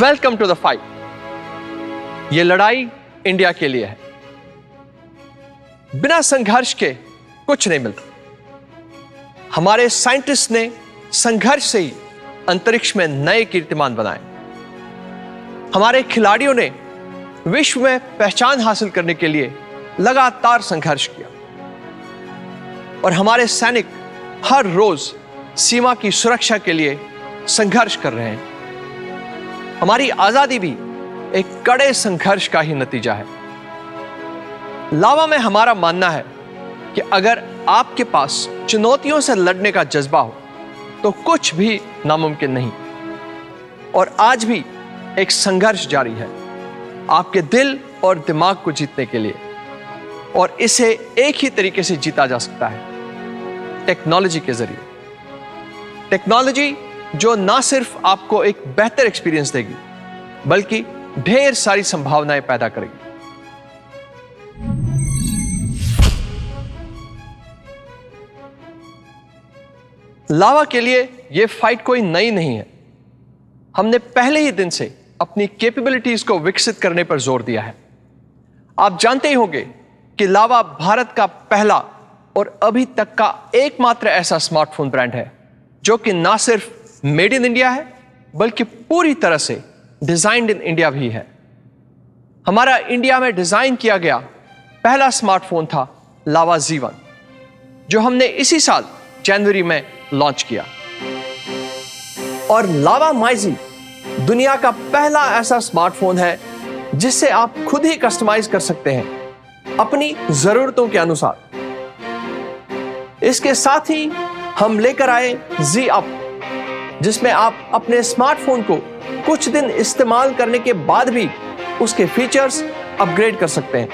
Welcome to the fight. ये लड़ाई India के लिए है। बिना संघर्ष के कुछ नहीं मिलता। हमारे साइंटिस्ट ने संघर्ष से ही अंतरिक्ष में नए कीर्तिमान बनाए। हमारे खिलाड़ियों ने विश्व में पहचान हासिल करने के लिए लगातार संघर्ष किया और हमारे सैनिक हर रोज सीमा की सुरक्षा के लिए संघर्ष कर रहे हैं। हमारी आजादी भी एक कड़े संघर्ष का ही नतीजा है। लावा में हमारा मानना है कि अगर आपके पास चुनौतियों से लड़ने का जज्बा हो तो कुछ भी नामुमकिन नहीं। और आज भी एक संघर्ष जारी है आपके दिल और दिमाग को जीतने के लिए, और इसे एक ही तरीके से जीता जा सकता है, टेक्नोलॉजी के जरिए। टेक्नोलॉजी जो ना सिर्फ आपको एक बेहतर एक्सपीरियंस देगी बल्कि ढेर सारी संभावनाएं पैदा करेगी। लावा के लिए यह फाइट कोई नई नहीं है। हमने पहले ही दिन से अपनी कैपेबिलिटीज को विकसित करने पर जोर दिया है। आप जानते ही होंगे कि लावा भारत का पहला और अभी तक का एकमात्र ऐसा स्मार्टफोन ब्रांड है जो कि ना सिर्फ मेड इन इंडिया है बल्कि पूरी तरह से डिजाइन्ड इन इंडिया भी है। हमारा इंडिया में डिजाइन किया गया पहला स्मार्टफोन था लावा Z1, जो हमने इसी साल जनवरी में लॉन्च किया। और लावा MyZ दुनिया का पहला ऐसा स्मार्टफोन है जिससे आप खुद ही कस्टमाइज कर सकते हैं अपनी जरूरतों के अनुसार। इसके साथ ही हम लेकर आए Z Up, जिसमें आप अपने स्मार्टफोन को कुछ दिन इस्तेमाल करने के बाद भी उसके फीचर्स अपग्रेड कर सकते हैं।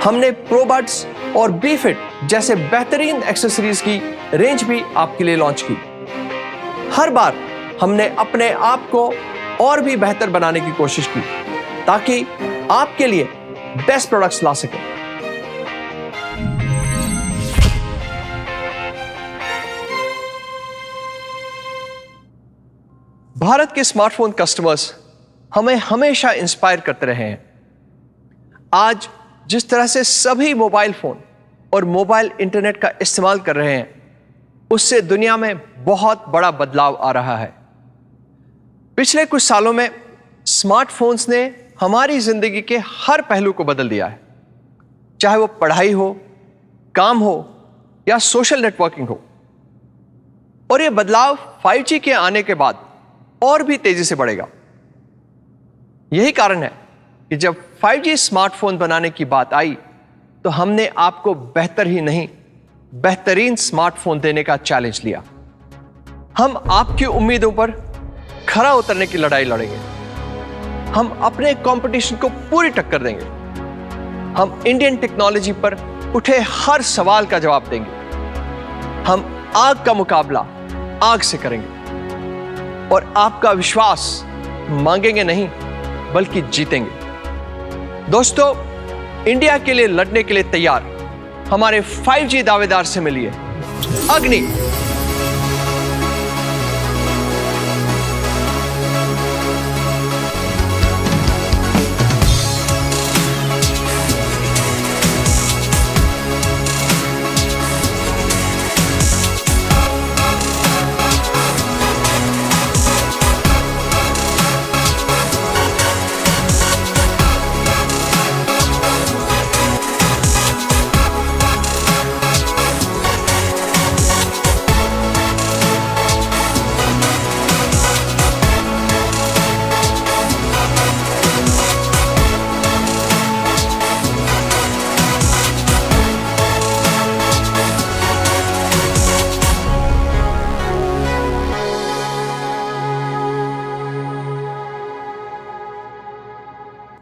हमने प्रोबड्स और बीफिट जैसे बेहतरीन एक्सेसरीज की रेंज भी आपके लिए लॉन्च की। हर बार हमने अपने आप को और भी बेहतर बनाने की कोशिश की ताकि आपके लिए बेस्ट प्रोडक्ट्स ला सकें। भारत के स्मार्टफोन कस्टमर्स हमें हमेशा इंस्पायर करते रहे हैं। आज जिस तरह से सभी मोबाइल फोन और मोबाइल इंटरनेट का इस्तेमाल कर रहे हैं, उससे दुनिया में बहुत बड़ा बदलाव आ रहा है। पिछले कुछ सालों में स्मार्टफोन्स ने हमारी जिंदगी के हर पहलू को बदल दिया है, चाहे वो पढ़ाई हो, काम हो या सोशल नेटवर्किंग हो। और यह बदलाव 5G के आने के बाद और भी तेजी से बढ़ेगा। यही कारण है कि जब 5G स्मार्टफोन बनाने की बात आई तो हमने आपको बेहतर ही नहीं, बेहतरीन स्मार्टफोन देने का चैलेंज लिया। हम आपकी उम्मीदों पर खरा उतरने की लड़ाई लड़ेंगे। हम अपने कंपटीशन को पूरी टक्कर देंगे। हम इंडियन टेक्नोलॉजी पर उठे हर सवाल का जवाब देंगे। हम आग का मुकाबला आग से करेंगे और आपका विश्वास मांगेंगे नहीं बल्कि जीतेंगे। दोस्तों, इंडिया के लिए लड़ने के लिए तैयार हमारे 5G दावेदार से मिलिए अग्नि।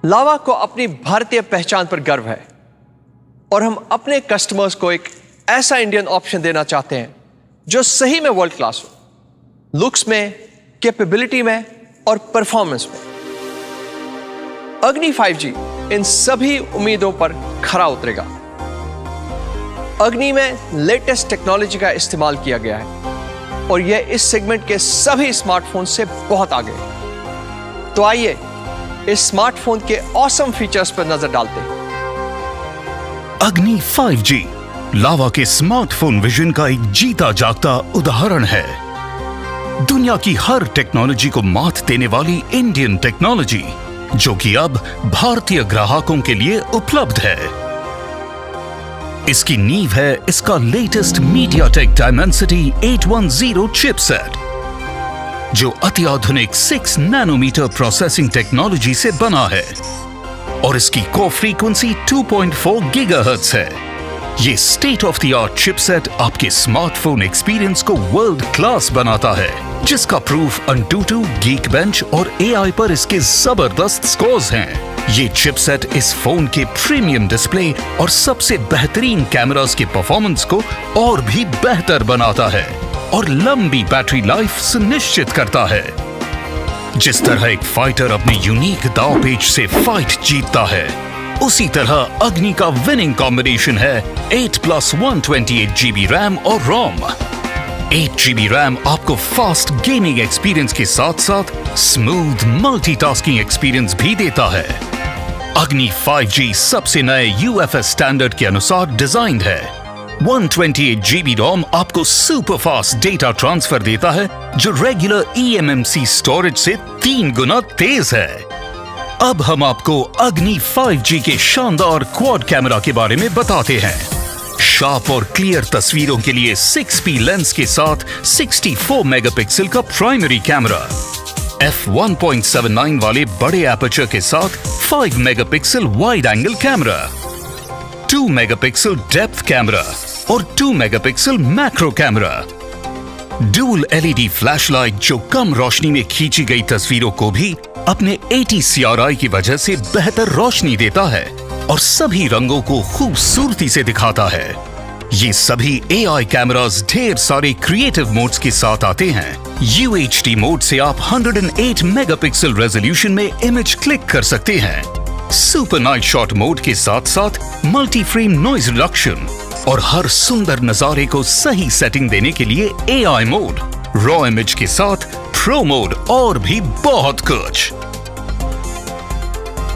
लावा को अपनी भारतीय पहचान पर गर्व है और हम अपने कस्टमर्स को एक ऐसा इंडियन ऑप्शन देना चाहते हैं जो सही में वर्ल्ड क्लास हो, लुक्स में, कैपेबिलिटी में और परफॉर्मेंस में। अग्नि 5G इन सभी उम्मीदों पर खरा उतरेगा। अग्नि में लेटेस्ट टेक्नोलॉजी का इस्तेमाल किया गया है और यह इस सेगमेंट के सभी स्मार्टफोन से बहुत आगे है। तो आइए इस स्मार्टफोन के ऑसम फीचर्स पर नजर डालते हैं। अग्नि 5G लावा के स्मार्टफोन विजन का एक जीता जागता उदाहरण है। दुनिया की हर टेक्नोलॉजी को मात देने वाली इंडियन टेक्नोलॉजी, जो कि अब भारतीय ग्राहकों के लिए उपलब्ध है। इसकी नींव है इसका लेटेस्ट मीडियाटेक डायमेंसिटी 810 चिपसेट, जो अत्याधुनिक 6 नैनोमीटर प्रोसेसिंग टेक्नोलॉजी से बना है और इसकी कोर फ्रीक्वेंसी 2.4 गीगाहर्ट्ज है। ये state of the art chipset आपके स्मार्टफोन एक्सपीरियंस को वर्ल्ड क्लास बनाता है, जिसका प्रूफ अंटूटू, गीकबेंच और AI पर इसके जबरदस्त स्कोर्स हैं। ये चिपसेट इस फोन के प्रीमियम डिस्प्ले और सबसे बेहतरीन कैमरास के परफॉर्मेंस को और भी बेहतर बनाता है और लंबी बैटरी लाइफ सुनिश्चित करता है। जिस तरह एक फाइटर अपने यूनिक दाव पेच से फाइट जीतता है, उसी तरह अग्नि का विनिंग कॉम्बिनेशन है 8+128 GB रैम और रोम। 8 GB रैम आपको फास्ट गेमिंग एक्सपीरियंस के साथ साथ स्मूथ मल्टीटास्किंग एक्सपीरियंस भी देता है। अग्नि 5G सबसे नए UFS स्टैंडर्ड के अनुसार डिजाइंड है। 128 GB रोम आपको सुपर फास्ट डेटा ट्रांसफर देता है, जो रेगुलर eMMC स्टोरेज से 3 गुना तेज है। अब हम आपको अग्नि 5G के शानदार क्वाड कैमरा के बारे में बताते हैं। शार्प और क्लियर तस्वीरों के लिए 6P लेंस के साथ 64 मेगापिक्सल का प्राइमरी कैमरा, f1.79 वाले बड़े एपर्चर के साथ 5 megapixel wide angle camera, 2 megapixel depth camera और 2 megapixel macro camera, dual LED flashlight जो कम रोशनी में खींची गई तस्वीरों को भी अपने 80 CRI की वजह से बेहतर रोशनी देता है और सभी रंगों को खूबसूरती से दिखाता है। ये सभी AI कैमरास ढेर सारे क्रिएटिव मोड्स के साथ आते हैं। UHD मोड से आप 108 मेगापिक्सल रेजोल्यूशन में इमेज क्लिक कर सकते हैं। सुपर नाइट शॉट मोड के साथ साथ मल्टी फ्रेम नॉइज रिडक्शन और हर सुंदर नजारे को सही सेटिंग देने के लिए AI मोड, रॉ इमेज के साथ प्रो मोड और भी बहुत कुछ।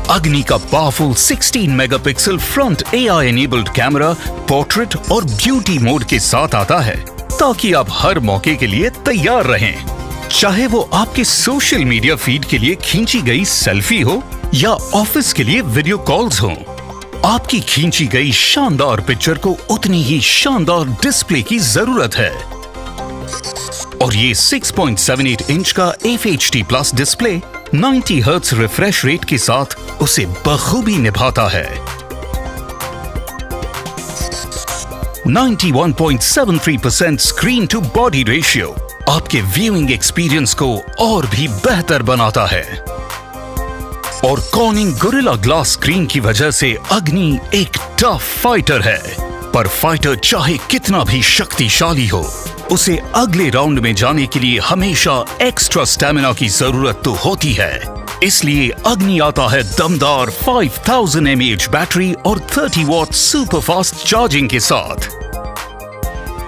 अग्नि का powerful 16 megapixel front AI enabled camera portrait और ब्यूटी मोड के साथ आता है, ताकि आप हर मौके के लिए तैयार रहें। चाहे वो आपके सोशल मीडिया फीड के लिए खींची गई सेल्फी हो या ऑफिस के लिए वीडियो कॉल्स हो, आपकी खींची गई शानदार पिक्चर को उतनी ही शानदार डिस्प्ले की जरूरत है। और ये 6.78 इंच का FHD+ display 90 hertz refresh rate के साथ उसे बखूबी निभाता है। 91.73% स्क्रीन टू बॉडी रेशियो आपके व्यूइंग एक्सपीरियंस को और भी बेहतर बनाता है। और कॉर्निंग गोरिल्ला ग्लास स्क्रीन की वजह से अग्नि एक टफ फाइटर है, पर फाइटर चाहे कितना भी शक्तिशाली हो, उसे अगले राउंड में जाने के लिए हमेशा एक्स्ट्रा स्टैमिना की जरूरत तो होती है। इसलिए अग्नि आता है दमदार 5000 mAh बैटरी और 30 वॉट सुपर फास्ट चार्जिंग के साथ।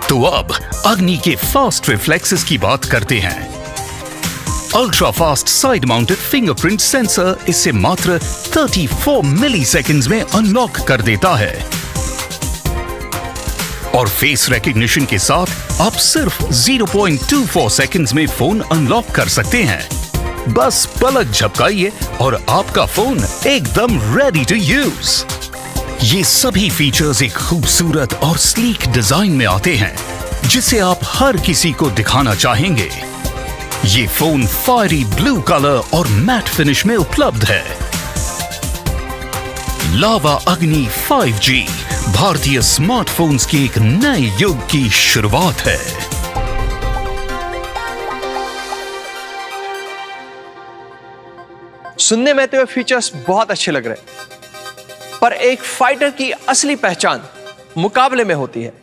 तो अब अग्नि के फास्ट रिफ्लेक्सेस की बात करते हैं। Ultra fast side mounted fingerprint sensor इसे मात्र 34 मिलीसेकंड्स में अनलॉक कर देता है और फेस रिकॉग्निशन के साथ आप सिर्फ 0.24 सेकंड्स में फोन अनलॉक कर सकते हैं। बस पलक झपकाइए और आपका फोन एकदम रेडी टू यूज। ये सभी फीचर्स एक खूबसूरत और स्लीक डिजाइन में आते हैं, जिसे आप हर किसी को दिखाना चाहेंगे। ये फोन फायरी ब्लू कलर और मैट फिनिश में उपलब्ध है। लावा अग्नि 5G भारतीय स्मार्टफोन्स के एक नए युग की शुरुआत है। सुनने में तो ये फीचर्स बहुत अच्छे लग रहे हैं, पर एक फाइटर की असली पहचान मुकाबले में होती है।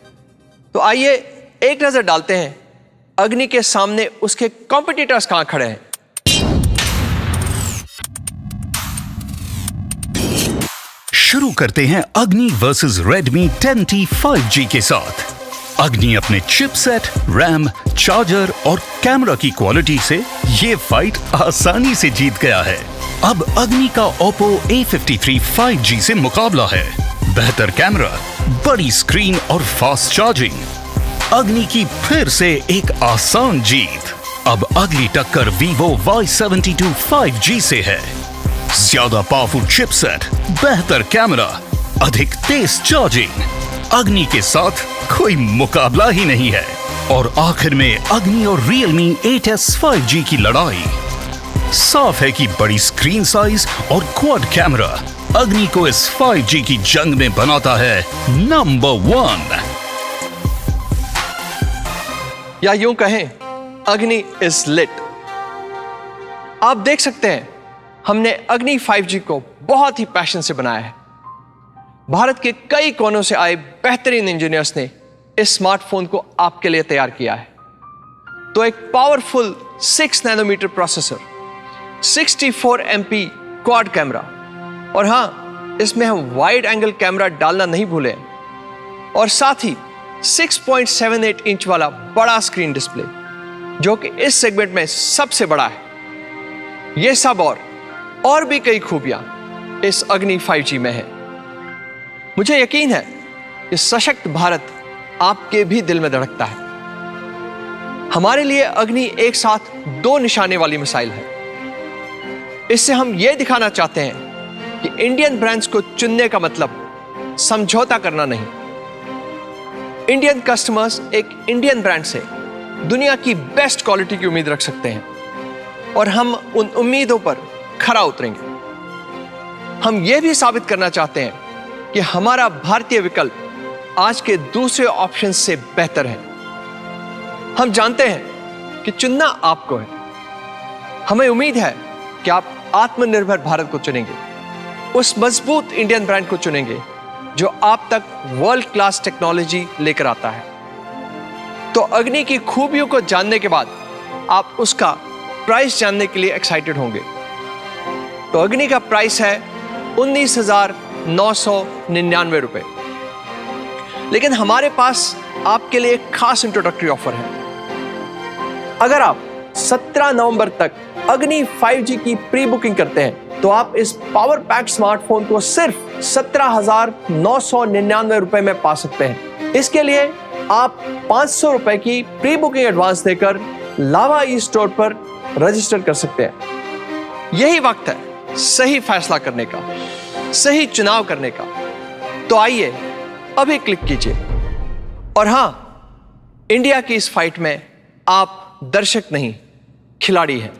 तो आइए एक नजर डालते हैं अग्नि के सामने उसके कॉम्पिटिटर्स कहां खड़े हैं। शुरू करते हैं अग्नि वर्सेस रेडमी 10T 5G के साथ। अग्नि अपने चिपसेट, रैम, चार्जर और कैमरा की क्वालिटी से ये फाइट आसानी से जीत गया है। अब अग्नि का Oppo A53 5G से मुकाबला है। बेहतर कैमरा, बड़ी स्क्रीन और फास्ट चार्जिंग। अग्नि की फिर से एक आसान जीत। अब अगली टक्कर Vivo Y72 5G से है। ज्यादा पावरफुल चिपसेट, बेहतर कैमरा, अधिक तेज चार्जिंग। अग्नि के साथ कोई मुकाबला ही नहीं है। और आखिर में अग्नि और Realme 8S 5G की लड़ाई। साफ है कि बड़ी स्क्रीन साइज और क्वाड कैमरा अग्नि को इस 5G की जंग में बनाता है नंबर 1। या यूं कहें, अग्नि इज लिट। आप देख सकते हैं, हमने अग्नि 5G को बहुत ही पैशन से बनाया है। भारत के कई कोनों से आए बेहतरीन इंजीनियर्स ने इस स्मार्टफोन को आपके लिए तैयार किया है। तो एक powerful 6 nanometre processor, 64 MP quad camera, और हां, इसमें हम वाइड एंगल कैमरा डालना नहीं भूले, और साथ ही 6.78 इंच वाला बड़ा स्क्रीन डिस्प्ले, जो कि इस सेगमेंट में सबसे बड़ा है। यह सब और भी कई खूबियां इस अग्नि 5G में है। मुझे यकीन है कि सशक्त भारत आपके भी दिल में धड़कता है। हमारे लिए अग्नि एक साथ 2 निशाने वाली मिसाइल है। इससे हम यह दिखाना चाहते हैं कि इंडियन ब्रांड्स को चुनने का मतलब समझौता करना नहीं। इंडियन कस्टमर्स एक इंडियन ब्रांड से दुनिया की बेस्ट क्वालिटी की उम्मीद रख सकते हैं, और हम उन उम्मीदों पर खरा उतरेंगे। हम यह भी साबित करना चाहते हैं कि हमारा भारतीय विकल्प आज के दूसरे ऑप्शन से बेहतर है। हम जानते हैं कि चुनना आपको है। हमें उम्मीद है कि आप आत्मनिर्भर भारत को चुनेंगे, उस मजबूत इंडियन ब्रांड को चुनेंगे जो आप तक वर्ल्ड क्लास टेक्नोलॉजी लेकर आता है। तो अग्नि की खूबियों को जानने के बाद आप उसका प्राइस जानने के लिए एक्साइटेड होंगे। तो अग्नि का प्राइस है 19,999 रुपए। लेकिन हमारे पास आपके लिए एक खास इंट्रोडक्टरी ऑफर है। अगर आप 17 नवंबर तक अग्नि 5G की प्री बुकिंग करते हैं, तो आप इस पावर पैक स्मार्टफोन को सिर्फ 17,999 रुपए में पा सकते हैं। इसके लिए आप 500 रुपए की प्री बुकिंग एडवांस देकर लावा ई स्टोर पर रजिस्टर कर सकते हैं। यही वक्त है सही फैसला करने का, सही चुनाव करने का। तो आइए अभी क्लिक कीजिए। और हां, इंडिया की इस फाइट में आप दर्शक नहीं, खिलाड़ी हैं।